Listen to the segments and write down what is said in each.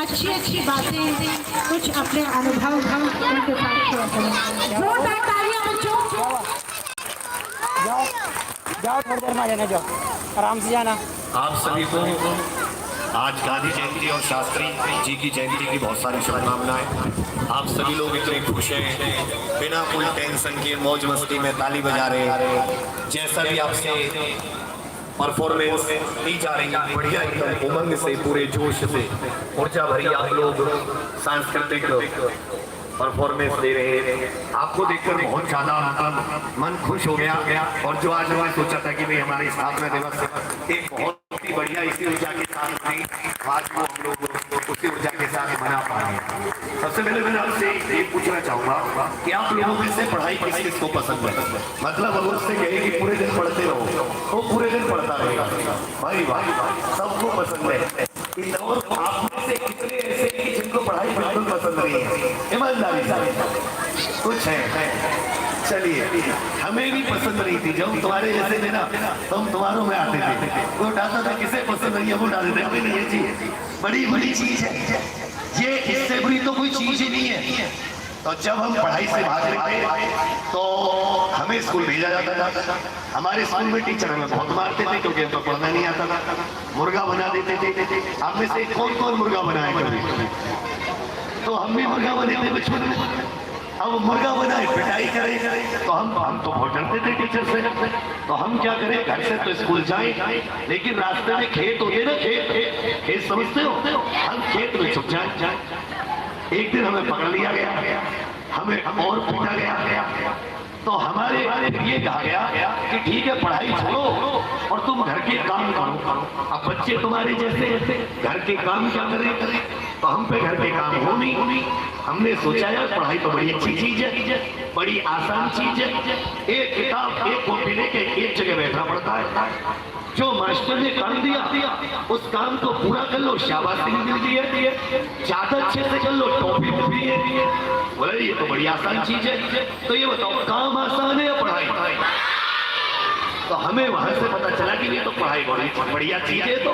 अच्छी अच्छी बातें, कुछ अपने अनुभव उनके साथ शेयर करें। जोरदार तालियां बच्चों। जाओ जाओ, थोड़ी देर में आ जाना, जाओ आराम से जाना। आप सभी को आज गांधी जयंती और शास्त्री जी की जयंती की बहुत सारी शुभकामनाएं। आप सभी लोग इतने खुश हैं, बिना कोई टेंशन के मौज मस्ती में ताली बजा रहे हैं। जैसा भी आपसे परफॉर्मेंस दी जा रही है, बढ़िया एकदम उमंग से, पूरे जोश से, ऊर्जा भरी आप लोग सांस्कृतिक परफॉर्मेंस दे रहे हैं। आपको देखकर बहुत ज्यादा मन खुश हो गया। और जो आज मैंने सोचा था कि भाई हमारे स्थापना दिवस एक बहुत ही बढ़िया इसी ऊर्जा के साथ नहीं, आज को हम लोग उसी ऊर्जा के साथ मना पा रहे हैं। सबसे पहले मैं आपसे ये पूछना चाहूंगा कि आप लोगों में से पढ़ाई किस किस को पसंद है? मतलब अगर उससे कहे कि पूरे दिन पढ़ते रहो तो पूरे दिन पढ़ता रहेगा। भाई भाई सबको पसंद है। और आप में से कितने ऐसे कि जिनको पढ़ाई बिल्कुल पसंद नहीं है? ईमानदारी से कुछ है। चलिए, हमें भी पसंद नहीं थी। जब तुम्हारे जैसे थे ना, तो हम तुम्हारों में आते थे, वो उठाता था किसे पसंद नहीं है वो उठा देते। हमें नहीं ये चीज बड़ी बड़ी चीज है, ये इससे बुरी तो कोई चीज ही नहीं है। तो जब हम पढ़ाई से भाग रहे थे तो हमें स्कूल भेजा जाता था। हमारे स्कूल में टीचर हमें बहुत मारते थे क्योंकि हमको पढ़ना नहीं आता था। मुर्गा बना देते थे। आप में से कौन कौन मुर्गा बनाए कभी? तो हम भी मुर्गा बने थे बचपन में। अब मुर्गा बनाए पिटाई करें तो हम तो बहुत डरते थे टीचर से। तो हम क्या करें, घर से तो स्कूल जाए, लेकिन रास्ते में खेत होते ना, खेत समझते हो, हम खेत में छुप जाए। एक दिन हमें पकड़ लिया गया, हमें और पीटा गया। तो हमारे ये कहा गया कि ठीक है, पढ़ाई छोड़ो और तुम घर के काम करो। अब बच्चे तुम्हारे जैसे घर के काम क्या करें? तो हम पे घर के काम हो नहीं। हमने सोचा यार पढ़ाई तो बड़ी अच्छी चीज है, बड़ी आसान चीज है। एक किताब एक कॉपी लेके एक जगह बैठना पड़ता है। जो मास्टर ने काम दिया उस काम को पूरा कर लो, शाबाशी मिलती है। ज्यादा अच्छे से कर लो, टॉफी मिलती है। बोले ये तो बड़ी आसान चीज है। तो ये बताओ, काम आसान है या पढ़ाई? तो हमें वहां से पता चला कि ये तो पढ़ाई बड़ी बढ़िया चीज है। तो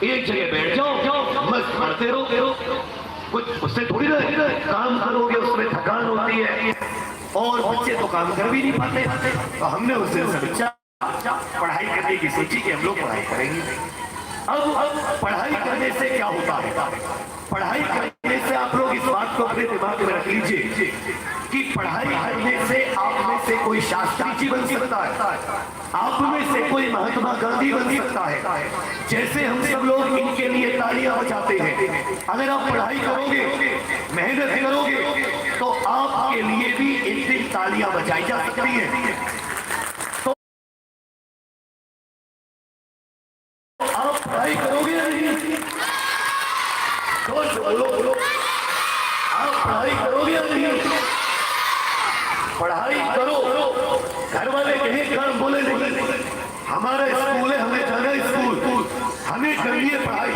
एक जगह बैठ जाओ, मस्त पढ़ते रहो। कुछ उससे थोड़ी ना काम करोगे, उसमें थकान होती है और बच्चे तो काम कर भी नहीं पाते। तो हमने उस दिन से बच्चा पढ़ाई करने की सोची कि हम लोग पढ़ाई करेंगे। अब पढ़ाई करने से क्या होता है? पढ़ाई करने से आप लोग इस बात को अपने दिमाग में रख लीजिए कि पढ़ाई करने से आप में से कोई शास्त्री जी बन सकता है, आप में से कोई महात्मा गांधी बन सकता है। जैसे हम सब लोग इनके लिए तालियां बजाते हैं, अगर आप पढ़ाई करोगे, मेहनत करोगे, तो आपके लिए भी एक दिन तालियां बजाई जा सकती है। आप पढ़ाई करोगे या नहीं? बोलो, आप पढ़ाई करोगे या नहीं? पढ़ाई करो। घर वाले कहें काम बोले नहीं, हमारा स्कूल है, हमें जाना है स्कूल, हमें करनी है पढ़ाई,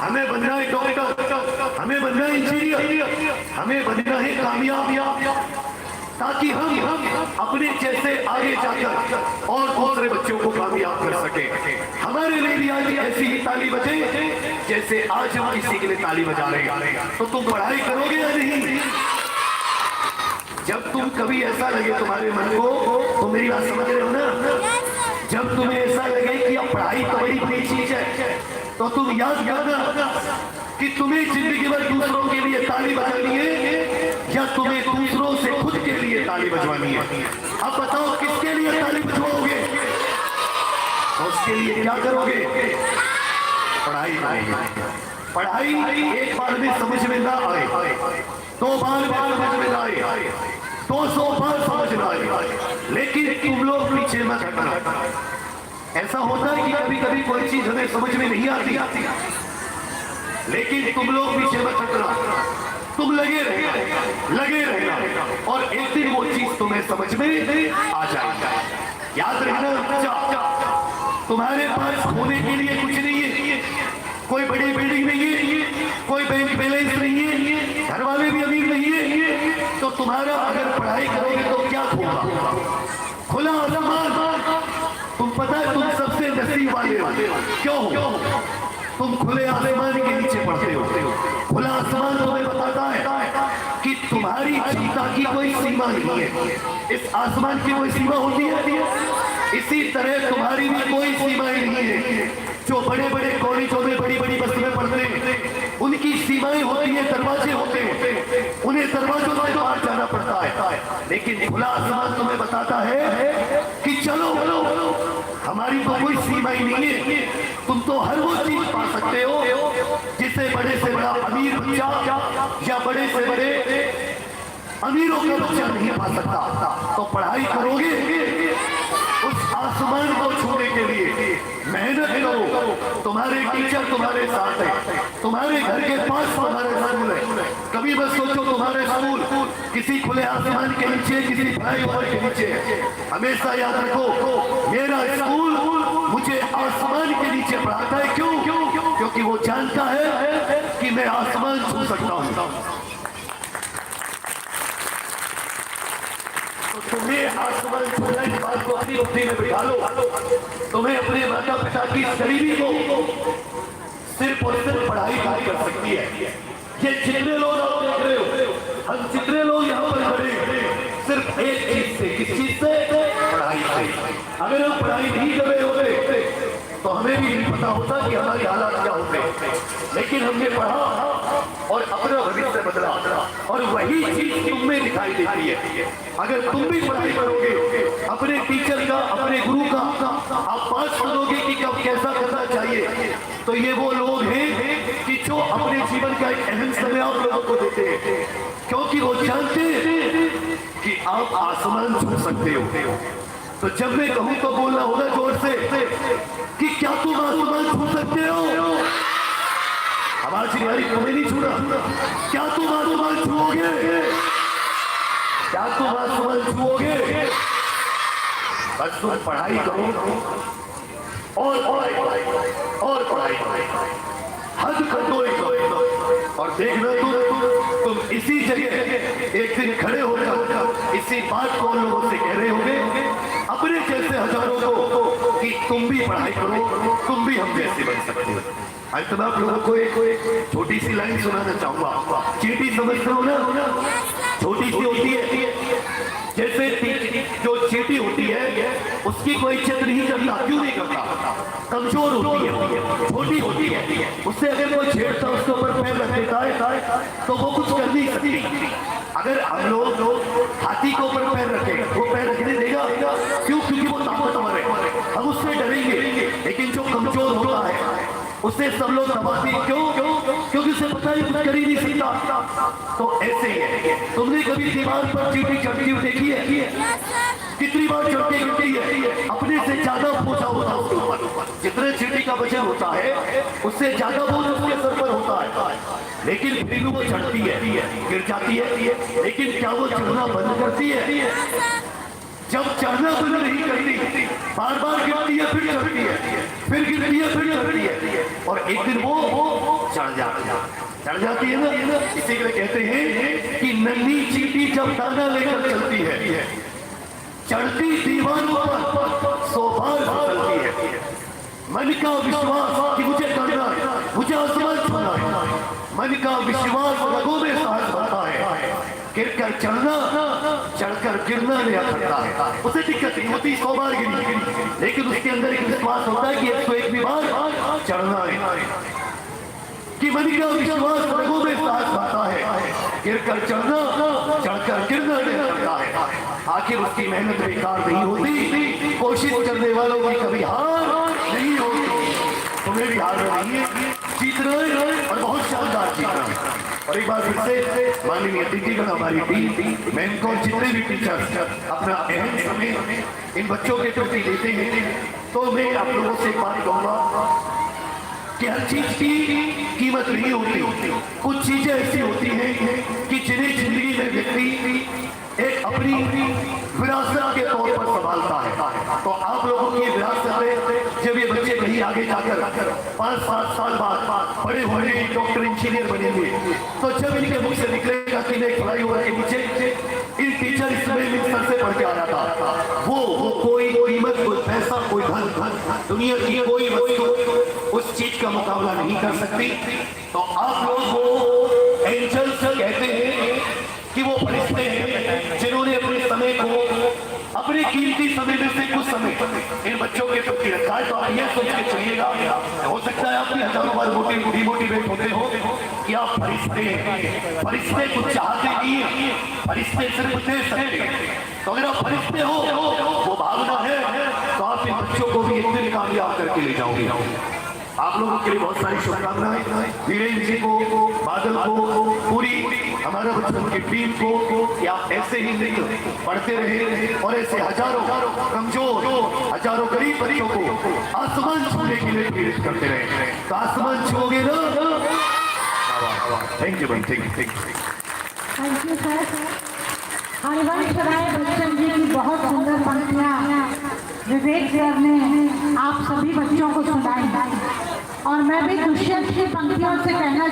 हमें बनना है डॉक्टर, हमें बनना है इंजीनियर, हमें बनना है कामयाब, ताकि हम अपने जैसे आगे जाकर और दूसरे बच्चों को कामयाब कर सके। हमारे लिए भी आज ऐसी ही ताली बजे जैसे आज हम किसी के लिए ताली बजा रहे हैं। तो तुम पढ़ाई करोगे या नहीं? जब तुम कभी ऐसा लगे तुम्हारे मन को, तो मेरी बात समझ रहे हो ना, जब तुम्हें ऐसा लगे कि अब पढ़ाई तो बड़ी बड़ी चीज है, तो तुम याद करना कि तुम्हें जिंदगी भर दूसरों के लिए ताली बजानी है या तुम्हें दूसरों से खुद के लिए ताली बजवानी है। अब बताओ किसके लिए ताली बजवाओगे? उसके लिए क्या करोगे? पढ़ाई करोगे। पढ़ाई एक बार में समझ में ना आए, 2 बार समझ में ना आए, 200 बार समझ में आए, लेकिन तुम लोग पीछे मत हटना। ऐसा होता है कि कभी कभी कोई चीज हमें समझ में नहीं आती, लेकिन तुम लोग पीछे मत हटना, तुम लगे रहना और एक दिन वो चीज तुम्हें समझ में आ जाएगी। याद रखना, तुम्हारे पास खोने के लिए कुछ नहीं है, कोई बड़ी बिल्डिंग नहीं है, कोई बैंक बैलेंस नहीं है, घर वाले भी अमीर नहीं है, तो तुम्हारा अगर पढ़ाई करोगे तो क्या होगा? खुला आसमान। तुम पता है तुम सबसे नसीब वाले हो। क्यों? तुम खुले आसमान के नीचे पढ़ते हो। खुला आसमान तुम्हें बताता है कि तुम्हारी क्षमता की कोई सीमा नहीं है। इस आसमान की कोई सीमा होती है, इसी तरह तुम्हारी भी कोई सीमाएं नहीं है। जो बड़े बड़े कॉलेजों में बड़ी बड़ी बस्तियों में पढ़ते हैं, उनकी सीमाएं होती है, दरवाजे होते हैं, उन्हें दरवाजों से बाहर जाना पड़ता है। लेकिन खुला आसमान तुम्हें बताता है कि चलो हमारी तो कोई सीमा ही नहीं है, तुम तो हर वो चीज पा सकते हो जिसे बड़े से बड़ा अमीर बच्चा या बड़े से बड़े अमीरों का बच्चा नहीं पा सकता। तो पढ़ाई करोगे उस आसमान को छूने के लिए, मेहनत करो, तुम्हारे टीचर तुम्हारे साथ है, तुम्हारे घर के पास तुम्हारे स्कूल है। कभी बस सोचो तुम्हारे स्कूल किसी खुले आसमान के नीचे, किसी फ्लाईओवर के नीचे है। हमेशा याद रखो, मेरा स्कूल मुझे आसमान के नीचे पढ़ाता है। क्यों? क्योंकि वो जानता है कि मैं आसमान छू सकता हूँ। तुम्हें आसमान छूना इस बात को अपनी बुद्धि में बिठा लो। तुम्हें अपने माता पिता की गरीबी को सिर्फ और सिर्फ पढ़ाई नहीं कर सकती है। ये जितने लोग आप देख रहे हो, हम जितने लोग यहाँ पर खड़े सिर्फ एक चीज से, किस चीज से? पढ़ाई से। अगर हम पढ़ाई नहीं कर रहे होते तो हमें भी नहीं पता होता कि हमारे हालात क्या होते। लेकिन हमने पढ़ा और अपना भविष्य बदला, और वही चीज तुम में दिखाई देती है। अगर तुम भी पढ़ाई करोगे, अपने टीचर का, अपने गुरु का आप पास करोगे कि कब कैसा करना चाहिए, तो ये वो लोग हैं कि जो अपने जीवन का एक अहम समय आप लोगों को देते हैं, क्योंकि वो जानते हैं कि आप आसमान छू सकते हो। तो जब मैं कहूं तो बोलना होगा जोर से कि क्या तुम आसमान छू सकते हो? आवाज नहीं आ रही, तुम्हें नहीं छूना। क्या तुम आसमान छूओगे? क्या तुम आसमान छूओगे? बस तुम पढ़ाई करो और पढ़ाई करो, हद कर दो एकदम। और देखना तुम इसी जगह एक दिन खड़े होकर इसी बात को लोगों से कह रहे होंगे, अपने जैसे हजारों को, कि तुम भी पढ़ाई करो, तुम भी हम जैसे बन सकते हो। अंत में आप लोगों को एक छोटी सी लाइन सुनाना चाहूंगा। चींटी समझते हो ना? छोटी सी होती है, जैसे जो चींटी होती है उसकी कोई इज्जत नहीं करता। क्यों नहीं करता? कमजोर होती है, छोटी होती है, उससे अगर कोई छेड़ता, उसके ऊपर पैर रख देता है तो वो कुछ कर नहीं सकती। अगर हम लोग हाथी के ऊपर पैर रखें, वो पैर रखने देगा? क्यों? क्योंकि वो ताकतवर है, हम उससे डरेंगे। लेकिन जो कमजोर होता है उससे सब लोग दबाते। क्यों? क्योंकि उसे पता है कुछ कर ही नहीं सकता। तो ऐसे ही है, तुमने कभी दीवार पर चींटी चढ़ती हुई देखी है? कितनी बार चढ़ती गिरती है, अपने से ज्यादा बोझा होता है उसके ऊपर। जितने चींटी का वजन होता है उससे ज्यादा बोझ उसके सर पर होता है, लेकिन फिर भी वो चढ़ती है, गिर जाती है। लेकिन क्या वो चढ़ना बंद करती है? जब चढ़ना बंद नहीं करती, बार बार गिरती है, फिर चढ़ती है, फिर गिरती है, फिर चढ़ती है, और एक दिन वो चढ़ जाती है ना। इसी के लिए कहते हैं कि नन्ही चींटी जब दाना लेकर चलती है, चढ़ती दीवारों पर सो बार फिसलती है। मन का विश्वास कि मुझे करना है, मुझे आसमान छूना है, मन का विश्वास रगों में साहस भरता है। गिरकर चढ़ना, चढ़कर गिरना नया करता है। उसे दिक्कत नहीं होती 100 बार गिरी, लेकिन उसके अंदर एक विश्वास होता है कि 101 भी बार चढ़ना है, कि मन का विश्वास रगों में साहस भरता है। गिरकर चढ़ना, चढ़कर गिरना नया करता है। आखिर उसकी मेहनत बेकार नहीं होती, कोशिश करने वालों की कभी हार नहीं होती। तुम्हें भी हार नहीं है, जीतना है, और बहुत शानदार जीतना है। और एक बार फिर से माननीय अतिथिगण, हमारी टीम, मैं इनको जितने भी टीचर्स अपना अहम समय इन बच्चों के प्रति देते हैं, तो मैं आप लोगों से एक बात कहूँगा कि हर चीज की कीमत नहीं होती। कुछ चीजें ऐसी होती हैं कि जिन्हें जिंदगी में व्यक्ति एक अपनी विरासत के तौर पर संभालता है। तो आप लोगों की विरासत है, जब ये बच्चे कहीं आगे जाकर 5-7 साल बाद बड़े होंगे, डॉक्टर इंजीनियर बनेंगे, तो जब इनके मुख से निकलेगा कि मैं फ्लाईओवर के नीचे इन टीचर इसमें सर से पढ़ के आया था, वो कोई कीमत, कोई पैसा, कोई धन, दुनिया की कोई वस्तु उस चीज का मुकाबला नहीं कर सकती। तो आप लोग वो अपने कीमती समय में से कुछ समय इन बच्चों के प्रति रखा है। तो आप ये सोच के चलिएगा, हो सकता है आप भी हजारों बार डिमोटिवेट होते हो कि आप फरिश्ते कुछ चाहते नहीं है, फरिश्ते सिर्फ दे सकते हैं। तो अगर आप फरिश्ते हो, वो भावना है, तो आप इन बच्चों को भी एक दिन कामयाब करके ले जाओगे। आप लोगों के लिए बहुत सारी शुभकामनाएं, वीरेंद्र जी को, बादल को, पूरी हमारा बच्चों की टीम को कि आप ऐसे ही नृत्य पढ़ते रहे और ऐसे हजारों कमजोर, हजारों गरीब बच्चों को आसमान छूने के लिए प्रेरित करते रहे। तो आसमान छूओगे ना। Thank you, thank thank you sir. Harivansh Rai Bachchan ji की बहुत सुंदर पंक्तियाँ विवेक सर ने आप सभी बच्चों को सुनाई और मैं भी दुष्यंत की पंक्तियों से कहना